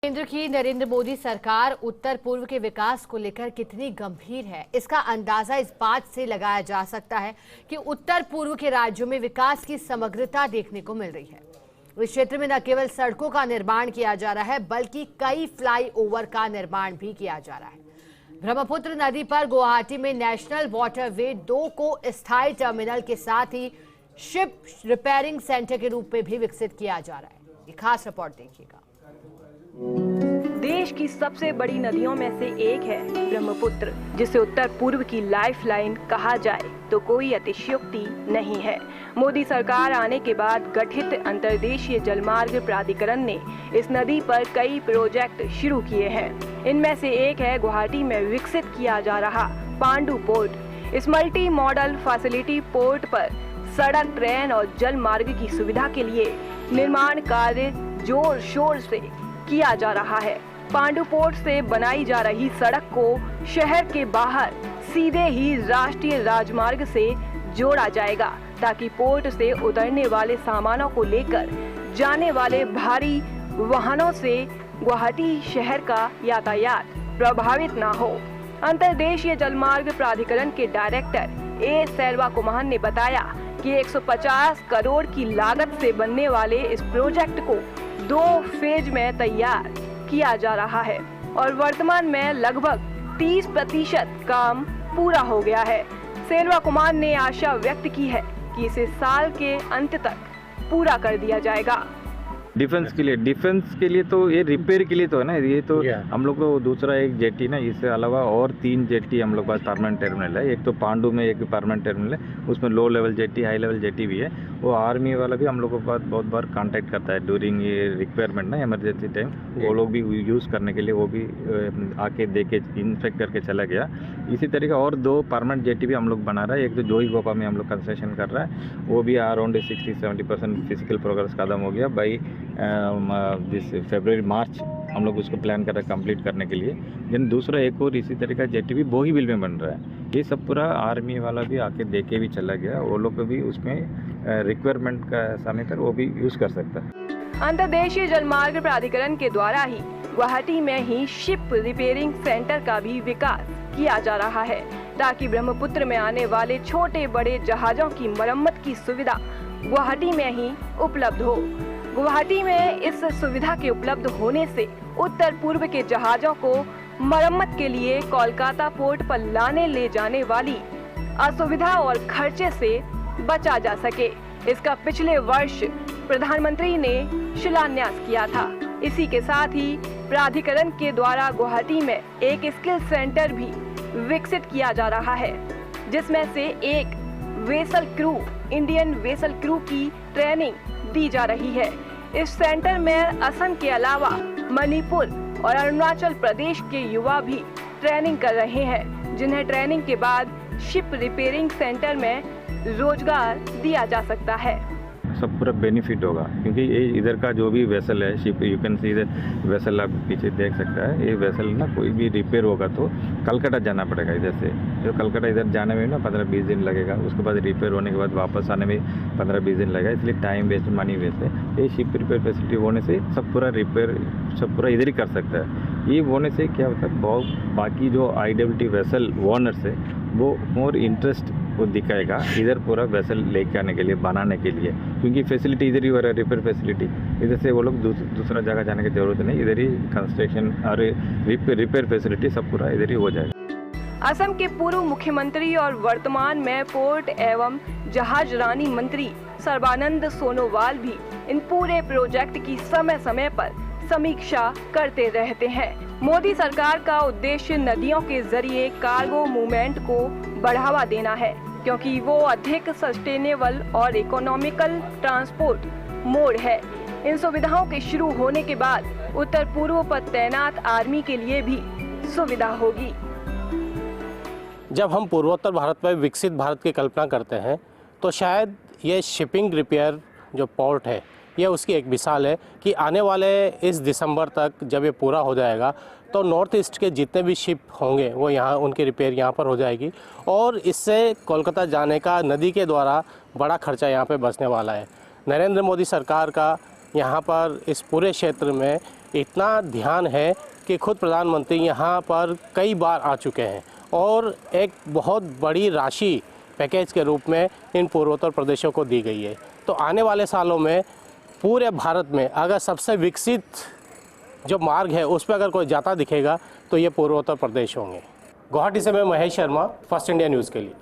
केंद्र की नरेंद्र मोदी सरकार उत्तर पूर्व के विकास को लेकर कितनी गंभीर है, इसका अंदाजा इस बात से लगाया जा सकता है कि उत्तर पूर्व के राज्यों में विकास की समग्रता देखने को मिल रही है। इस क्षेत्र में न केवल सड़कों का निर्माण किया जा रहा है, बल्कि कई फ्लाईओवर का निर्माण भी किया जा रहा है। ब्रह्मपुत्र नदी पर गुवाहाटी में नेशनल वाटरवे 2 को स्थायी टर्मिनल के साथ ही शिप रिपेयरिंग सेंटर के रूप में भी विकसित किया जा रहा है। ये खास रिपोर्ट देखिएगा। देश की सबसे बड़ी नदियों में से एक है ब्रह्मपुत्र, जिसे उत्तर पूर्व की लाइफलाइन कहा जाए तो कोई अतिशयोक्ति नहीं है। मोदी सरकार आने के बाद गठित अंतर्देशीय जलमार्ग प्राधिकरण ने इस नदी पर कई प्रोजेक्ट शुरू किए हैं। इनमें से एक है गुवाहाटी में विकसित किया जा रहा पांडु पोर्ट। इस मल्टी मॉडल फैसिलिटी पोर्ट पर सड़क, ट्रेन और जल मार्ग की सुविधा के लिए निर्माण कार्य जोर शोर से किया जा रहा है। पांडु पोर्ट से बनाई जा रही सड़क को शहर के बाहर सीधे ही राष्ट्रीय राजमार्ग से जोड़ा जाएगा, ताकि पोर्ट से उतरने वाले सामानों को लेकर जाने वाले भारी वाहनों से गुवाहाटी शहर का यातायात प्रभावित न हो। अंतर्देशीय जलमार्ग प्राधिकरण के डायरेक्टर ए सेल्वा कुमार ने बताया कि 150 करोड़ की लागत से बनने वाले इस प्रोजेक्ट को 2 फेज में तैयार किया जा रहा है और वर्तमान में लगभग 30% काम पूरा हो गया है। सेल्वा कुमार ने आशा व्यक्त की है कि इसे साल के अंत तक पूरा कर दिया जाएगा। डिफेंस के लिए तो ये रिपेयर के लिए तो है ना, ये तो हम लोग को दूसरा एक जेटी ना, इससे अलावा और 3 जेटी हम लोग पास परमानेंट टर्मिनल है। एक तो पांडु में एक परमानेंट टर्मिनल है, उसमें low level jetty, high level jetty भी है। वो आर्मी वाला भी हम लोग को पास बहुत बार कांटेक्ट करता है ड्यूरिंग ये रिक्वायरमेंट ना, इमरजेंसी टाइम। वो लोग भी यूज़ करने के लिए वो भी आके देख के इंस्पेक्ट करके चला गया। इसी तरीके और 2 परमानेंट जेटी भी हम लोग बना रहा है। एक तो जोई गोपा में हम लोग कंस्ट्रक्शन कर रहा है, वो भी अराउंड 60-70% फिजिकल प्रोग्रेस खत्म हो गया। बाई दिस फरवरी मार्च हम लोग उसको प्लान कर रहे हैं कंप्लीट करने के लिए। देन दूसरा एक और इसी तरह का जेटी भी बोहीबिल में बन रहा है। ये सब पूरा आर्मी वाला भी आके देखे भी चला गया। वो लोग को भी उसमें रिक्वायरमेंट का समय पर वो भी यूज़ कर सकता है। अंतर्देशीय जलमार्ग प्राधिकरण के द्वारा ही गुवाहाटी में ही शिप रिपेयरिंग सेंटर का भी विकास किया जा रहा है, ताकि ब्रह्मपुत्र में आने वाले छोटे बड़े जहाजों की मरम्मत की सुविधा गुवाहाटी में ही उपलब्ध हो। गुवाहाटी में इस सुविधा के उपलब्ध होने से उत्तर पूर्व के जहाजों को मरम्मत के लिए कोलकाता पोर्ट पर लाने ले जाने वाली असुविधा और खर्चे से बचा जा सके। इसका पिछले वर्ष प्रधानमंत्री ने शिलान्यास किया था। इसी के साथ ही प्राधिकरण के द्वारा गुवाहाटी में एक स्किल सेंटर भी विकसित किया जा रहा है, जिसमें से एक vessel crew, Indian vessel crew की ट्रेनिंग दी जा रही है। इस सेंटर में असम के अलावा मणिपुर और अरुणाचल प्रदेश के युवा भी ट्रेनिंग कर रहे हैं, जिन्हें ट्रेनिंग के बाद शिप रिपेयरिंग सेंटर में रोजगार दिया जा सकता है। सब पूरा बेनिफिट होगा, क्योंकि ये इधर का जो भी वेसल है, ship, you can see vessel, आप पीछे देख सकता है। ये वेसल ना कोई भी रिपेयर होगा तो कलकत्ता जाना पड़ेगा इधर से। जो कलकत्ता इधर जाने में ना 15-20 दिन लगेगा, उसके बाद रिपेयर होने के बाद वापस आने में 15-20 दिन लगेगा। इसलिए टाइम वेस्ट, मनी वेस्ट है। ये शिप रिपेयर फैसिलिटी होने से सब पूरा रिपेयर सब पूरा इधर ही कर सकता है। ये होने से क्या होता है, बहुत बाकी जो IWT वेसल ओनर्स है वो मोर इंटरेस्ट वो दिखाएगा इधर पूरा वेसल लेके आने के लिए, बनाने के लिए, क्योंकि फैसिलिटी इधर ही हो रहा है, रिपेयर फैसिलिटी। इधर से वो लोग दूसरा जगह जाने की जरूरत नहीं, इधर ही कंस्ट्रक्शन और रिपेयर फैसिलिटी सब पूरा इधर ही हो जाएगा। असम के पूर्व मुख्यमंत्री और वर्तमान में पोर्ट एवं जहाजरानी मंत्री सर्बानंद सोनोवाल भी इन पूरे प्रोजेक्ट की समय समय पर समीक्षा करते रहते हैं। मोदी सरकार का उद्देश्य नदियों के जरिए कार्गो मूवमेंट को बढ़ावा देना है, क्योंकि वो अधिक सस्टेनेबल और इकोनॉमिकल ट्रांसपोर्ट मोड है। इन सुविधाओं के शुरू होने के बाद उत्तर पूर्व पर तैनात आर्मी के लिए भी सुविधा होगी। जब हम पूर्वोत्तर भारत में विकसित भारत की कल्पना करते हैं, तो शायद ये शिपिंग रिपेयर जो पोर्ट है, ये उसकी एक मिसाल है कि आने वाले इस दिसंबर तक जब ये पूरा हो जाएगा तो नॉर्थ ईस्ट के जितने भी शिप होंगे वो यहाँ, उनकी रिपेयर यहाँ पर हो जाएगी और इससे कोलकाता जाने का नदी के द्वारा बड़ा खर्चा यहाँ पे बचने वाला है। नरेंद्र मोदी सरकार का यहाँ पर इस पूरे क्षेत्र में इतना ध्यान है कि खुद प्रधानमंत्री यहाँ पर कई बार आ चुके हैं और एक बहुत बड़ी राशि पैकेज के रूप में इन पूर्वोत्तर प्रदेशों को दी गई है। तो आने वाले सालों में पूरे भारत में अगर सबसे विकसित जो मार्ग है उस पर अगर कोई जाता दिखेगा तो ये पूर्वोत्तर प्रदेश होंगे। गुवाहाटी से मैं Mahesh Sharma, first India news के लिए।